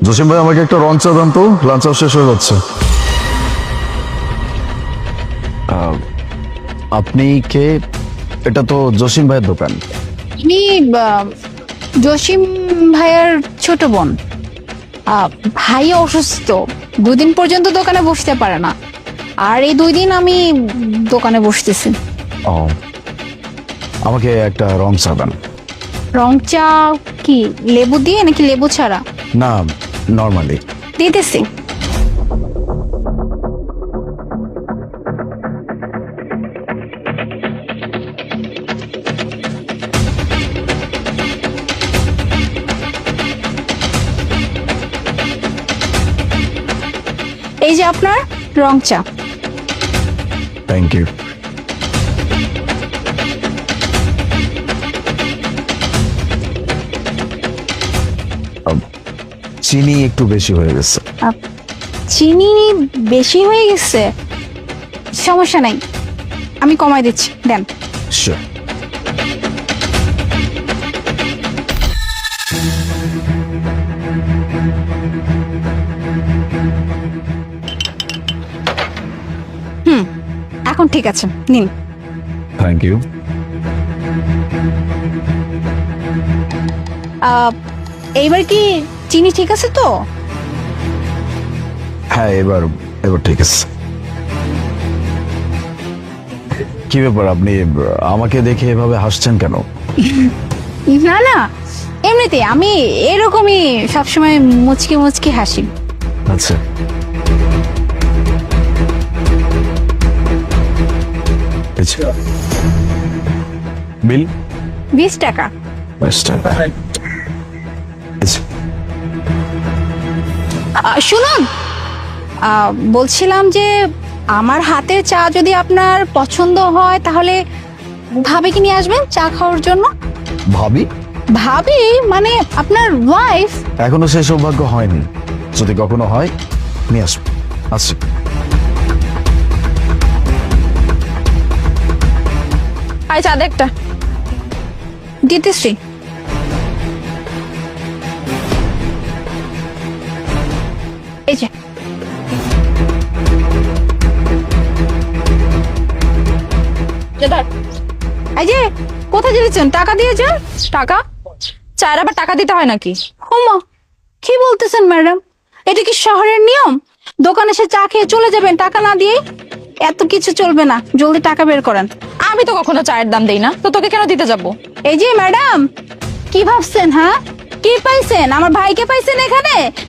জসিম ভাই আমাকে একটা রং চা দেন তো, লাঞ্চ আওয়ার শেষ হয়ে যাচ্ছে। আপনি কে? এটা তো জসিম ভাইয়ের দোকান। আমি জসিম ভাইয়ের ছোট বোন। ভাই অসুস্থ, 2 দিন পর্যন্ত দোকানে বসতে পারে না, আর এই 2 দিন আমি দোকানে বসতেছি। ও, আমাকে একটা রং চা দেন। রং চা কি লেবু দিয়ে নাকি লেবু ছাড়া? না, নর্মালি। দিতেছি। এই যে আপনার রং চা। Thank you. চিনি একটু বেশি হয়ে গেছে। চিনি বেশি হয়ে গেছে? সমস্যা নাই, আমি কমাই দিচ্ছি, দেন। Sure. এখন ঠিক আছে, নিন। Thank you. এইবার কি চিনি ঠিক আছে তো? হ্যাঁ, এবার এবার ঠিক আছে। কি ব্যাপার, আপনি আমাকে দেখে এভাবে হাসছেন কেন? না না, এমনিতে আমি এরকমই সবসময় মুচকি মুচকি হাসি। আচ্ছা, বিল 20 টাকা। শুনুন, বলছিলাম যে আমার হাতের চা যদি আপনার পছন্দ হয় তাহলে ভাবিকে নিয়ে আসবেন চা খাওয়ার জন্য। ভাবি? ভাবি মানে আপনার ওয়াইফ। এখনো সেই সৌভাগ্য হয়নি, যদি কখনো হয় নিয়ে আসবো। আচ্ছা, আই চা দে একটা। দিতেছি। এই যে এই যে কোথায় দিয়েছেন? টাকা দিয়েছেন? টাকা? চায়ের আবার টাকা দিতে হয় নাকি? ওমা, কি বলতেছেন ম্যাডাম? এটা কি শহরের নিয়ম? দোকানে এসে চা খেয়ে চলে যাবেন টাকা না দিয়ে? এত কিছু চলবে না, জলদি টাকা বের করেন। আমি তো কখনো চায়ের দাম দেই না, তো তোকে কেন দিতে যাব? এই যে ম্যাডাম, কি ভাবছেন? হ্যাঁ, কি পাইছেন? আমার ভাইকে পাইছেন এখানে?